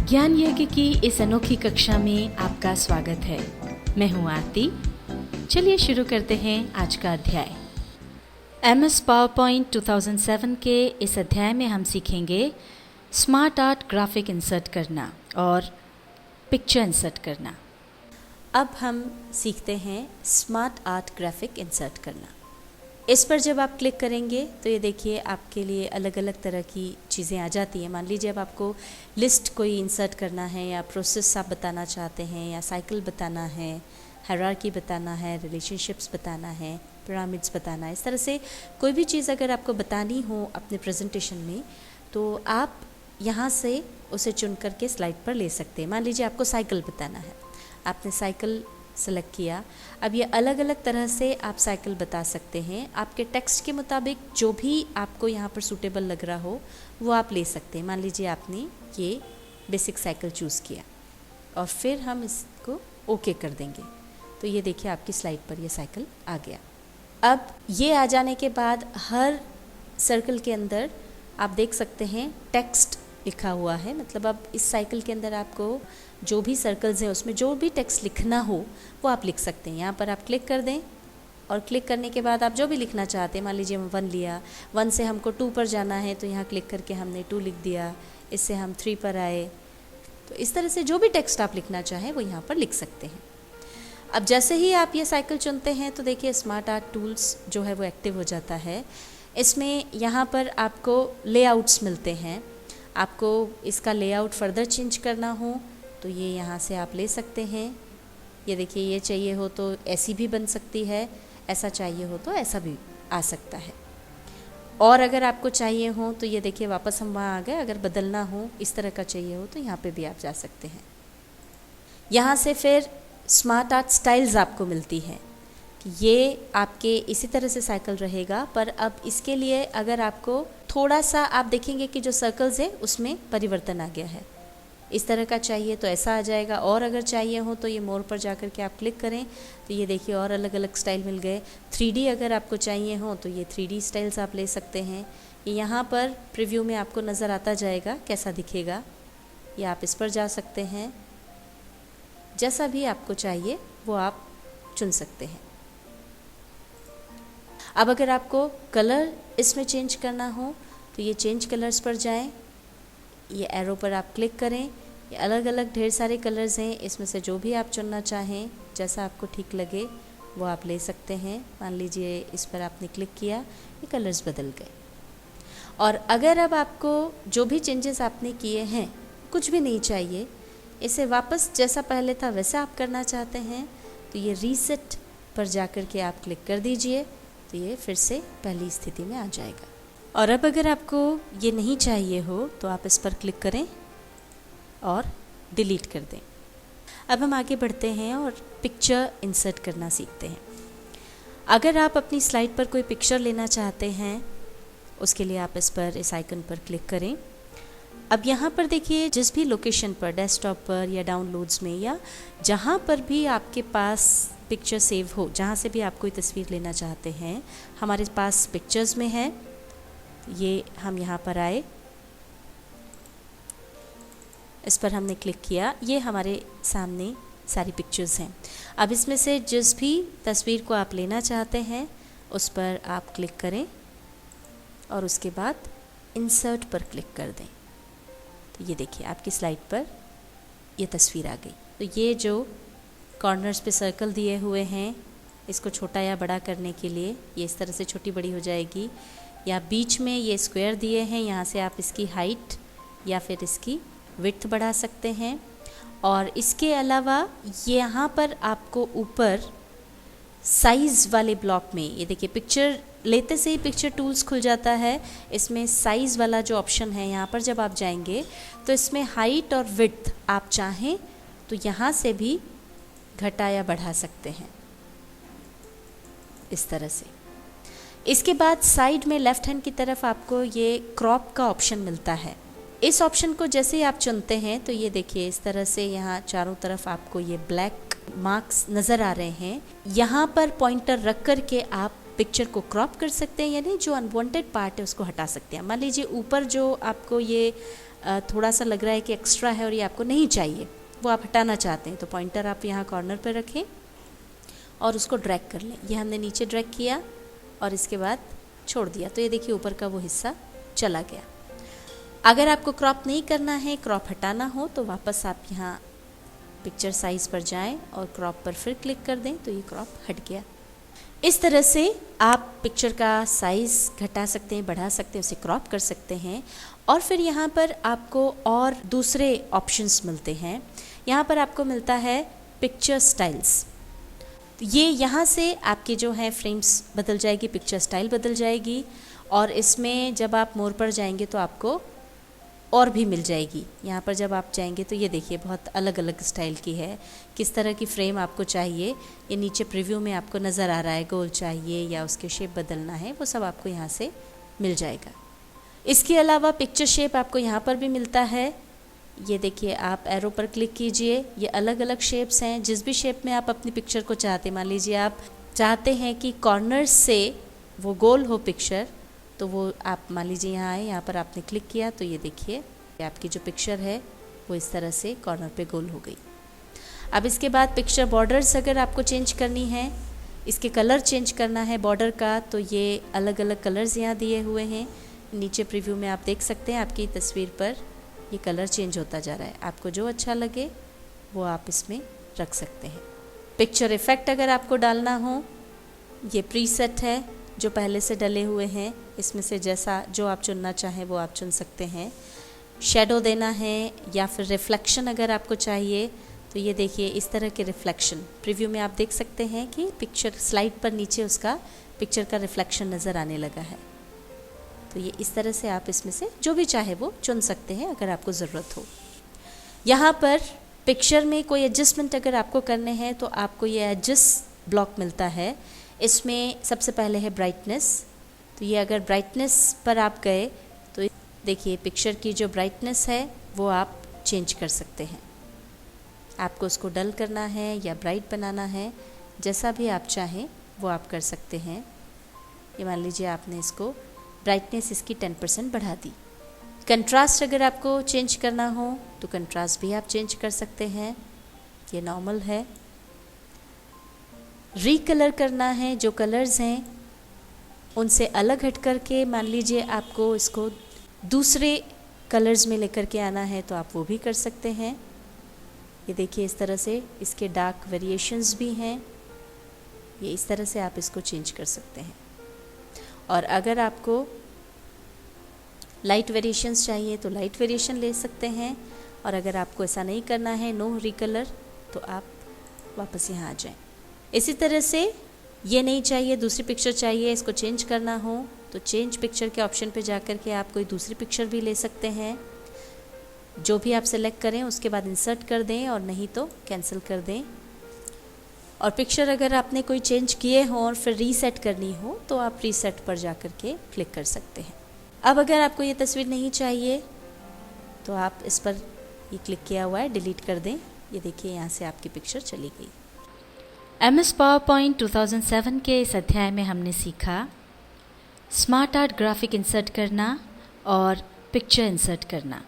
ज्ञान यज्ञ की इस अनोखी कक्षा में आपका स्वागत है। मैं हूं आरती। चलिए शुरू करते हैं आज का अध्याय। MS PowerPoint 2007 के इस अध्याय में हम सीखेंगे स्मार्ट आर्ट ग्राफिक इंसर्ट करना और पिक्चर इंसर्ट करना। अब हम सीखते हैं स्मार्ट आर्ट ग्राफिक इंसर्ट करना। इस पर जब आप क्लिक करेंगे तो ये देखिए आपके लिए अलग अलग तरह की चीज़ें आ जाती हैं। मान लीजिए अब आपको लिस्ट कोई इंसर्ट करना है या प्रोसेस आप बताना चाहते हैं या साइकिल बताना है, हायरार्की बताना है, रिलेशनशिप्स बताना है, पिरामिड्स बताना है। इस तरह से कोई भी चीज़ अगर आपको बतानी हो अपने प्रेजेंटेशन में तो आप यहाँ से उसे चुन करके स्लाइड पर ले सकते हैं। मान लीजिए आपको साइकिल बताना है, आपने साइकिल सेलेक्ट किया। अब ये अलग अलग तरह से आप साइकिल बता सकते हैं। आपके टेक्स्ट के मुताबिक जो भी आपको यहाँ पर सूटेबल लग रहा हो वो आप ले सकते हैं। मान लीजिए आपने ये बेसिक साइकिल चूज़ किया और फिर हम इसको ओके कर देंगे तो ये देखिए आपकी स्लाइड पर ये साइकिल आ गया। अब ये आ जाने के बाद हर सर्कल के अंदर आप देख सकते हैं टेक्स्ट लिखा हुआ है। मतलब अब इस साइकिल के अंदर आपको जो भी सर्कल्स हैं उसमें जो भी टेक्स्ट लिखना हो वो आप लिख सकते हैं। यहाँ पर आप क्लिक कर दें और क्लिक करने के बाद आप जो भी लिखना चाहते हैं, मान लीजिए हम 1 लिया, 1 से हमको 2 पर जाना है तो यहाँ क्लिक करके हमने 2 लिख दिया, इससे हम 3 पर आए। तो इस तरह से जो भी टेक्स्ट आप लिखना चाहें वो यहाँ पर लिख सकते हैं। अब जैसे ही आप ये साइकिल चुनते हैं तो देखिए स्मार्ट आर्ट टूल्स जो है वो एक्टिव हो जाता है। इसमें यहाँ पर आपको लेआउट्स मिलते हैं। आपको इसका लेआउट फर्दर चेंज करना हो तो ये यहाँ से आप ले सकते हैं। ये देखिए ये चाहिए हो तो ऐसी भी बन सकती है, ऐसा चाहिए हो तो ऐसा भी आ सकता है। और अगर आपको चाहिए हो तो ये देखिए वापस हम वहाँ आ गए। अगर बदलना हो इस तरह का चाहिए हो तो यहाँ पे भी आप जा सकते हैं। यहाँ से फिर स्मार्ट आर्ट स्टाइल्स आपको मिलती हैं कि ये आपके इसी तरह से साइकिल रहेगा, पर अब इसके लिए अगर आपको थोड़ा सा आप देखेंगे कि जो सर्कल्स है उसमें परिवर्तन आ गया है। इस तरह का चाहिए तो ऐसा आ जाएगा, और अगर चाहिए हो तो ये मोर पर जाकर के आप क्लिक करें तो ये देखिए और अलग अलग स्टाइल मिल गए। 3D अगर आपको चाहिए हो तो ये 3D स्टाइल्स आप ले सकते हैं। ये यहाँ पर प्रीव्यू में आपको नज़र आता जाएगा कैसा दिखेगा। ये आप इस पर जा सकते हैं, जैसा भी आपको चाहिए वो आप चुन सकते हैं। अब अगर आपको कलर इसमें चेंज करना हो तो ये चेंज कलर्स पर जाएं, ये एरो पर आप क्लिक करें। ये अलग अलग ढेर सारे कलर्स हैं, इसमें से जो भी आप चुनना चाहें जैसा आपको ठीक लगे वो आप ले सकते हैं। मान लीजिए इस पर आपने क्लिक किया, ये कलर्स बदल गए। और अगर अब आपको जो भी चेंजेस आपने किए हैं कुछ भी नहीं चाहिए, इसे वापस जैसा पहले था वैसा आप करना चाहते हैं तो ये रीसेट पर जाकर के आप क्लिक कर दीजिए तो ये फिर से पहली स्थिति में आ जाएगा। और अब अगर आपको ये नहीं चाहिए हो तो आप इस पर क्लिक करें और डिलीट कर दें। अब हम आगे बढ़ते हैं और पिक्चर इंसर्ट करना सीखते हैं। अगर आप अपनी स्लाइड पर कोई पिक्चर लेना चाहते हैं उसके लिए आप इस आइकन पर क्लिक करें। अब यहाँ पर देखिए जिस भी लोकेशन पर, डेस्कटॉप पर या डाउनलोड्स में या जहाँ पर भी आपके पास पिक्चर सेव हो, जहाँ से भी आप कोई तस्वीर लेना चाहते हैं, हमारे पास पिक्चर्स में है। ये हम यहाँ पर आए, इस पर हमने क्लिक किया, ये हमारे सामने सारी पिक्चर्स हैं। अब इसमें से जिस भी तस्वीर को आप लेना चाहते हैं उस पर आप क्लिक करें और उसके बाद इंसर्ट पर क्लिक कर दें तो ये देखिए आपकी स्लाइड पर ये तस्वीर आ गई। तो ये जो कॉर्नर्स पे सर्कल दिए हुए हैं इसको छोटा या बड़ा करने के लिए ये इस तरह से छोटी बड़ी हो जाएगी। या बीच में ये स्क्वायर दिए हैं, यहाँ से आप इसकी हाइट या फिर इसकी विड्थ बढ़ा सकते हैं। और इसके अलावा यहाँ पर आपको ऊपर साइज़ वाले ब्लॉक में ये देखिए पिक्चर लेते से ही पिक्चर टूल्स खुल जाता है। इसमें साइज़ वाला जो ऑप्शन है यहाँ पर जब आप जाएंगे तो इसमें हाइट और विड्थ आप चाहें तो यहाँ से भी घटा या बढ़ा सकते हैं इस तरह से। इसके बाद साइड में लेफ़्ट हैंड की तरफ आपको ये क्रॉप का ऑप्शन मिलता है। इस ऑप्शन को जैसे ही आप चुनते हैं तो ये देखिए इस तरह से यहाँ चारों तरफ आपको ये ब्लैक मार्क्स नज़र आ रहे हैं। यहाँ पर पॉइंटर रख कर के आप पिक्चर को क्रॉप कर सकते हैं, यानी जो अनवांटेड पार्ट है उसको हटा सकते हैं। मान लीजिए ऊपर जो आपको ये थोड़ा सा लग रहा है कि एक्स्ट्रा है और ये आपको नहीं चाहिए, वो आप हटाना चाहते हैं, तो पॉइंटर आप यहाँ कॉर्नर पर रखें और उसको ड्रैग कर लें। ये हमने नीचे ड्रैग किया और इसके बाद छोड़ दिया, तो ये देखिए ऊपर का वो हिस्सा चला गया। अगर आपको क्रॉप नहीं करना है, क्रॉप हटाना हो, तो वापस आप यहाँ पिक्चर साइज़ पर जाएं और क्रॉप पर फिर क्लिक कर दें, तो ये क्रॉप हट गया। इस तरह से आप पिक्चर का साइज़ घटा सकते हैं, बढ़ा सकते हैं, उसे क्रॉप कर सकते हैं। और फिर यहाँ पर आपको और दूसरे ऑप्शंस मिलते हैं। यहाँ पर आपको मिलता है पिक्चर स्टाइल्स। तो ये यहाँ से आपके जो है फ्रेम्स बदल जाएगी, पिक्चर स्टाइल बदल जाएगी। और इसमें जब आप मोर पर जाएंगे तो आपको और भी मिल जाएगी। यहाँ पर जब आप जाएंगे तो ये देखिए बहुत अलग अलग स्टाइल की है, किस तरह की फ्रेम आपको चाहिए ये नीचे प्रीव्यू में आपको नज़र आ रहा है। गोल चाहिए या उसके शेप बदलना है, वो सब आपको यहाँ से मिल जाएगा। इसके अलावा पिक्चर शेप आपको यहाँ पर भी मिलता है। ये देखिए आप एरो पर क्लिक कीजिए, ये अलग अलग शेप्स हैं। जिस भी शेप में आप अपनी पिक्चर को चाहते हैं, मान लीजिए आप चाहते हैं कि कॉर्नर्स से वो गोल हो पिक्चर, तो वो आप मान लीजिए यहाँ आए, यहाँ पर आपने क्लिक किया तो ये देखिए आपकी जो पिक्चर है वो इस तरह से कॉर्नर पे गोल हो गई। अब इसके बाद पिक्चर बॉर्डर्स अगर आपको चेंज करनी है, इसके कलर चेंज करना है बॉर्डर का, तो ये अलग अलग कलर्स यहाँ दिए हुए हैं। नीचे प्रीव्यू में आप देख सकते हैं आपकी तस्वीर पर ये कलर चेंज होता जा रहा है। आपको जो अच्छा लगे वो आप इसमें रख सकते हैं। पिक्चर इफ़ेक्ट अगर आपको डालना हो, ये प्रीसेट है जो पहले से डले हुए हैं, इसमें से जैसा जो आप चुनना चाहें वो आप चुन सकते हैं। शेडो देना है या फिर रिफ्लेक्शन अगर आपको चाहिए, तो ये देखिए इस तरह के रिफ्लेक्शन प्रीव्यू में आप देख सकते हैं कि पिक्चर स्लाइड पर नीचे उसका पिक्चर का रिफ्लेक्शन नज़र आने लगा है। तो ये इस तरह से आप इसमें से जो भी चाहे वो चुन सकते हैं अगर आपको ज़रूरत हो। यहाँ पर पिक्चर में कोई एडजस्टमेंट अगर आपको करने हैं तो आपको ये एडजस्ट ब्लॉक मिलता है। इसमें सबसे पहले है ब्राइटनेस। तो ये अगर ब्राइटनेस पर आप गए तो देखिए पिक्चर की जो ब्राइटनेस है वो आप चेंज कर सकते हैं। आपको उसको डल करना है या ब्राइट बनाना है, जैसा भी आप चाहें वो आप कर सकते हैं। ये मान लीजिए आपने इसको ब्राइटनेस इसकी 10% बढ़ा दी। कंट्रास्ट अगर आपको चेंज करना हो तो कंट्रास्ट भी आप चेंज कर सकते हैं, ये नॉर्मल है। रीकलर करना है, जो कलर्स हैं उनसे अलग हट करके मान लीजिए आपको इसको दूसरे कलर्स में लेकर के आना है तो आप वो भी कर सकते हैं। ये देखिए इस तरह से इसके डार्क वेरिएशंस भी हैं, ये इस तरह से आप इसको चेंज कर सकते हैं। और अगर आपको लाइट वेरिएशंस चाहिए तो लाइट वेरिएशन ले सकते हैं, और अगर आपको ऐसा नहीं करना है, नो रिकलर, तो आप वापस यहाँ आ जाएं। इसी तरह से ये नहीं चाहिए, दूसरी पिक्चर चाहिए, इसको चेंज करना हो तो चेंज पिक्चर के ऑप्शन पे जाकर के आप कोई दूसरी पिक्चर भी ले सकते हैं। जो भी आप सेलेक्ट करें उसके बाद इंसर्ट कर दें और नहीं तो कैंसिल कर दें। और पिक्चर अगर आपने कोई चेंज किए हों और फिर रीसेट करनी हो तो आप रीसेट पर जाकर के क्लिक कर सकते हैं। अब अगर आपको ये तस्वीर नहीं चाहिए तो आप इस पर ये क्लिक किया हुआ है, डिलीट कर दें। ये देखिए यहाँ से आपकी पिक्चर चली गई। MS PowerPoint 2007 के इस अध्याय में हमने सीखा स्मार्ट आर्ट ग्राफिक इंसर्ट करना और पिक्चर इंसर्ट करना।